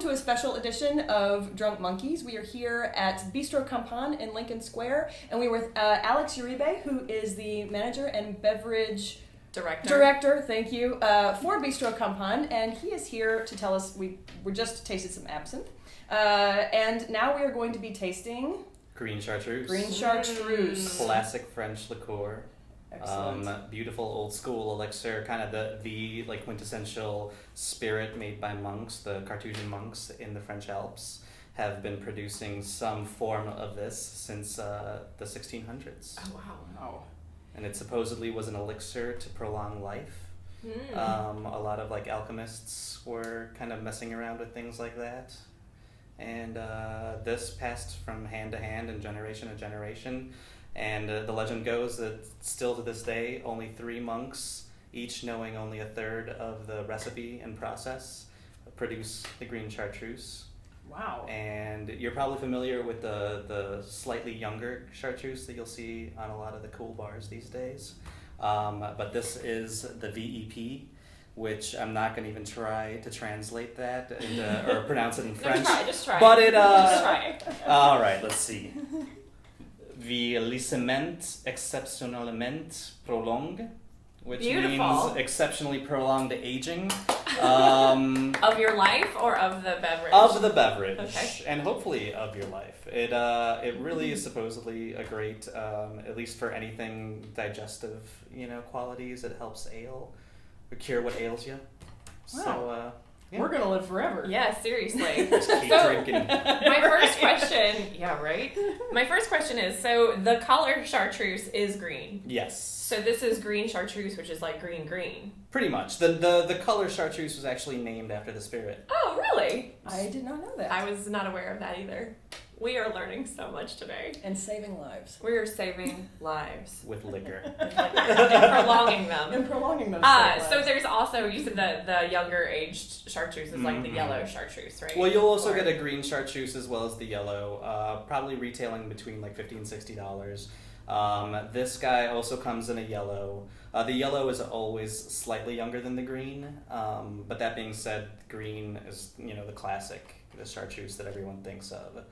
to a special edition of Drunk Monkeys. We are here at Bistro Campan in Lincoln Square, and we're with Alex Uribe, who is the manager and beverage director, thank you, for Bistro Campan, and he is here to tell us, we just tasted some absinthe, and now we are going to be tasting... Green Chartreuse. Green Chartreuse. Classic French liqueur. Excellent. Beautiful old school elixir, kind of the like quintessential spirit made by monks. The Carthusian monks in the French Alps have been producing some form of this since the 1600s. Oh, wow. And it supposedly was an elixir to prolong life. A lot of like alchemists were kind of messing around with things like that. And this passed from hand to hand and generation to generation. And the legend goes that still to this day, only 3 monks, each knowing only a third of the recipe and process, produce the green chartreuse. Wow. And you're probably familiar with the slightly younger chartreuse that you'll see on a lot of the cool bars these days. But this is the VEP, which I'm not going to even try to translate that or pronounce it in French. Just try. But it... Just try. All right, let's see. Vieillissement exceptionnellement prolongue, which means exceptionally prolonged aging. Of your life or of the beverage? Of the beverage, okay. And hopefully of your life. It really is supposedly a great, at least for anything digestive, qualities. It helps cure what ails you. Wow. So, yeah. We're gonna live forever. Yeah, seriously. Just keep drinking. My first question, yeah, right? My first question is, so the color chartreuse is green. Yes. So this is green chartreuse, which is like green. Pretty much. The color chartreuse was actually named after the spirit. Oh, really? I did not know that. I was not aware of that either. We are learning so much today. And saving lives. We are saving lives. With liquor. And prolonging them. And prolonging those So there's also, you said the younger aged chartreuse is like the yellow chartreuse, right? Well, you'll also get a green chartreuse as well as the yellow, probably retailing between like $50 and $60. This guy also comes in a yellow. The yellow is always slightly younger than the green, but that being said, green is the classic, the chartreuse that everyone thinks of.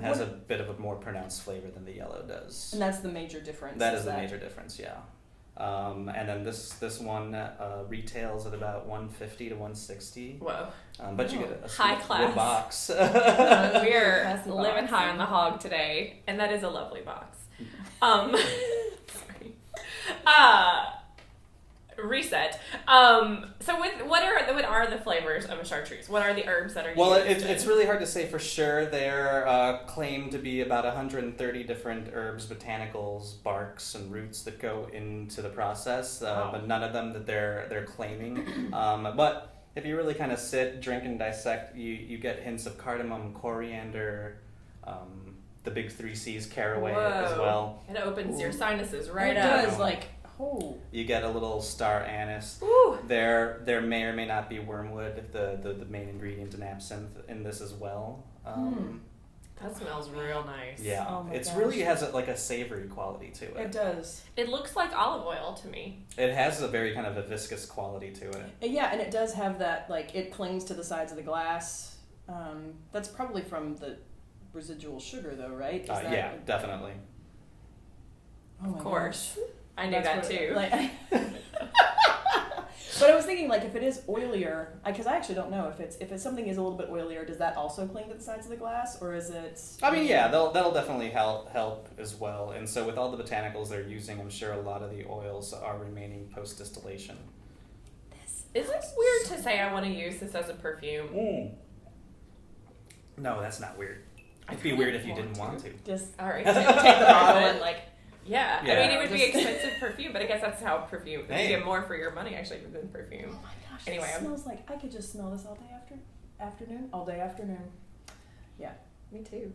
Has a bit of a more pronounced flavor than the yellow does. And that's the major difference. That is the major difference, yeah. And then this one retails at about $150 to $160. Whoa. But you get a high sweet class box. We're living high on the hog today, and that is a lovely box. Sorry. Reset. So what are the flavors of a chartreuse? What are the herbs that are used? Well, it's really hard to say for sure. They're claimed to be about 130 different herbs, botanicals, barks, and roots that go into the process, but none of them that they're claiming. But if you really kind of sit, drink, and dissect, you get hints of cardamom, coriander, the big 3 C's, caraway as well. It opens your sinuses right up. up. It does, Oh. You get a little star anise. Ooh. There may or may not be wormwood, the main ingredient in absinthe, in this as well. That smells real nice. Yeah, oh my gosh. Really has a savory quality to it. It does. It looks like olive oil to me. It has a very kind of a viscous quality to it. Yeah, and it does have that, it clings to the sides of the glass. That's probably from the residual sugar, though, right? Yeah, definitely. Oh my of course. Gosh. I knew that too. But I was thinking, if it is oilier, because I actually don't know if something is a little bit oilier, does that also cling to the sides of the glass, or is it? I mean, yeah, that'll definitely help as well. And so with all the botanicals they're using, I'm sure a lot of the oils are remaining post distillation. Is it weird to say I want to use this as a perfume? No, that's not weird. It'd be weird if you didn't want to. Just all right. take the bottle and Yeah, yeah. I mean, it would be expensive perfume, but I guess that's how perfume, you get more for your money, actually, than perfume. Oh my gosh, anyway, it smells like I could just smell this all day afternoon. Yeah. Me too.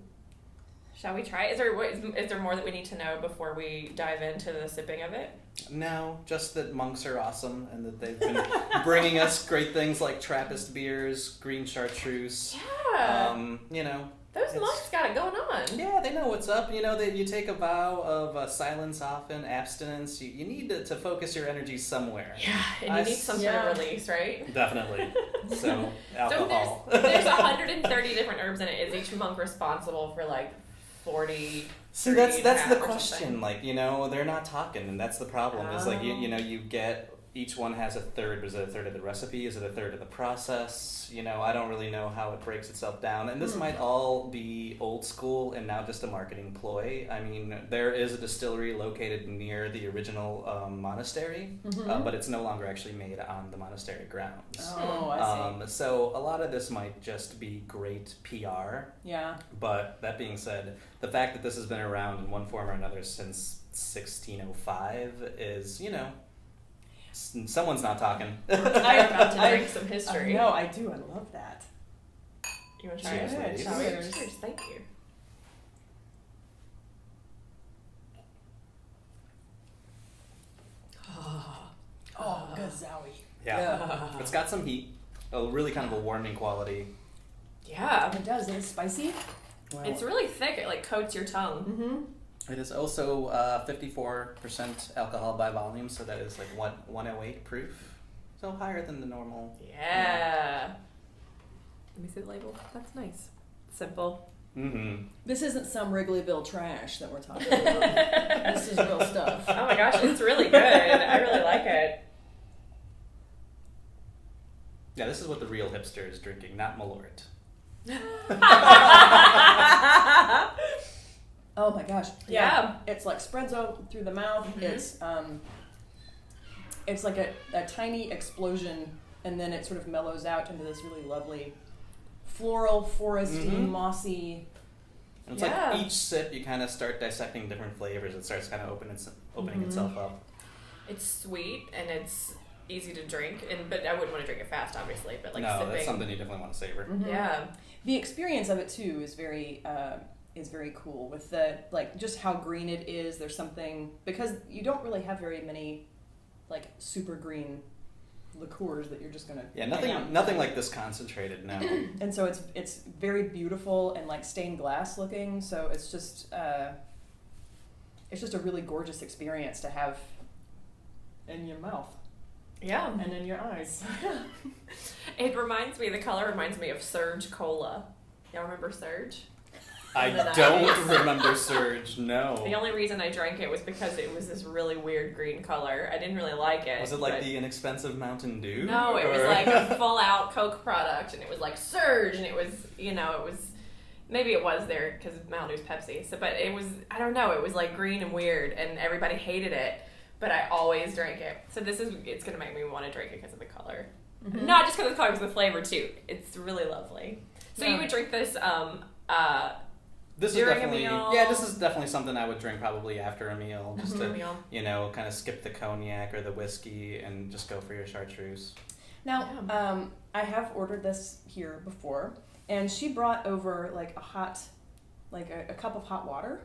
Shall we try? Is there more that we need to know before we dive into the sipping of it? No, just that monks are awesome and that they've been bringing us great things like Trappist beers, green chartreuse. Yeah. Those monks got it going on. Yeah, they know what's up. You know, you take a vow of silence often, abstinence. You need to focus your energy somewhere. Yeah, and you need some sort of release, right? Definitely. So, alcohol. So there's 130 different herbs in it. Is each monk responsible for like 40? See, that's the question. Like, you know, they're not talking, and that's the problem. Is like, you know, you get... Each one has a third. Was it a third of the recipe? Is it a third of the process? You know, I don't really know how it breaks itself down. And this might all be old school and now just a marketing ploy. I mean, there is a distillery located near the original monastery, but it's no longer actually made on the monastery grounds. Oh, I see. So a lot of this might just be great PR. Yeah. But that being said, the fact that this has been around in one form or another since 1605 is, you know... Someone's not talking. I'm about to drink some history. No, I do. I love that. You want to try it? Cheers. Cheers. Thank you. Oh, gazowie. Yeah. It's got some heat. Really kind of a warming quality. Yeah. It does. It is spicy. Wow. It's really thick. It like coats your tongue. Mm-hmm. It is also 54% alcohol by volume, so that is like 108 proof. So higher than the normal. Yeah. Let me see the label. That's nice. Simple. Mm-hmm. This isn't some Wrigleyville trash that we're talking about. This is real stuff. Oh my gosh, it's really good. I really like it. Yeah, this is what the real hipster is drinking, not Malort. Oh my gosh. Yeah. It's like spreads out through the mouth. Mm-hmm. It's like a tiny explosion, and then it sort of mellows out into this really lovely floral, foresty, mossy. And it's like each sip you kind of start dissecting different flavors. It starts kind of opening itself up. It's sweet and it's easy to drink, but I wouldn't want to drink it fast, obviously. But like no, sipping. that's something you definitely want to savor. Mm-hmm. Yeah. The experience of it too is very cool with the like just how green it is. There's something because you don't really have very many like super green liqueurs that you're just gonna nothing like this concentrated now. And so it's very beautiful and like stained glass looking. So it's just a really gorgeous experience to have in your mouth. Yeah. And in your eyes. It reminds me, the color reminds me of Surge Cola. Y'all remember Surge? I don't remember Surge, no. The only reason I drank it was because it was this really weird green color. I didn't really like it. Was it like the inexpensive Mountain Dew? No, it was like a full-out Coke product, and it was like Surge, and it was, maybe it was there because Mountain Dew's Pepsi. So, but it was, I don't know, it was like green and weird, and everybody hated it, but I always drank it. So it's going to make me want to drink it because of the color. Mm-hmm. Not just because of the color, because of the flavor, too. It's really lovely. So you would drink this, this during is definitely, a meal? Yeah, this is definitely something I would drink probably after a meal, just to, meal. Kind of skip the cognac or the whiskey and just go for your Chartreuse. Now, I have ordered this here before, and she brought over like a cup of hot water,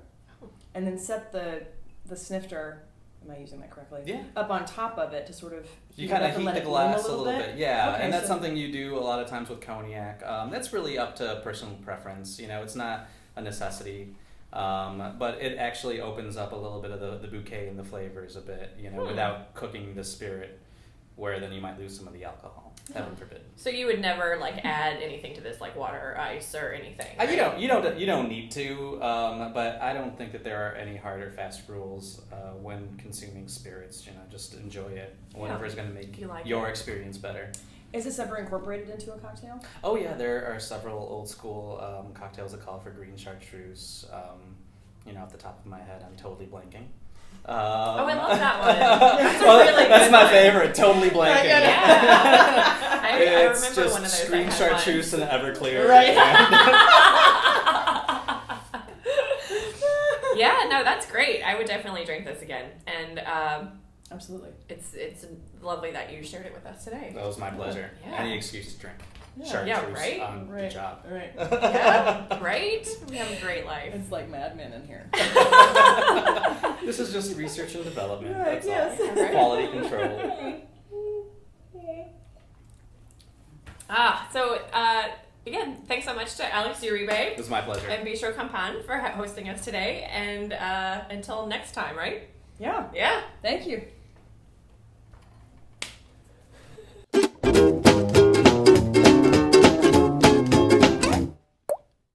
and then set the snifter. Am I using that correctly? Yeah. Up on top of it to sort of You kind of heat the glass a little bit. Yeah, okay, and that's something you do a lot of times with cognac. That's really up to personal preference. It's not a necessity, but it actually opens up a little bit of the bouquet and the flavors a bit, without cooking the spirit, where then you might lose some of the alcohol. Heaven forbid. So you would never like add anything to this, like water or ice or anything. Right? You don't need to, but I don't think that there are any hard or fast rules when consuming spirits. Just enjoy it. Whatever is going to make your experience better. Is this ever incorporated into a cocktail? Oh yeah, there are several old school cocktails that call for green Chartreuse. Off the top of my head, I'm totally blanking. I love that one. That's my favorite. Totally blanking. Yeah. I it's remember just one of those. green Chartreuse and Everclear. Right. Yeah, no, that's great. I would definitely drink this again, and absolutely, it's lovely that you shared it with us today. That was my pleasure. Yeah. Any excuse to drink. Yeah. Chartreuse on the job. Right. Yeah, right? We have a great life. It's like Mad Men in here. This is just research and development. Right, That's yes. all. Right. Quality control. So again, thanks so much to Alex Uribe. It was my pleasure. And Bistro Campan for hosting us today. And until next time, right? Yeah. Yeah. Thank you.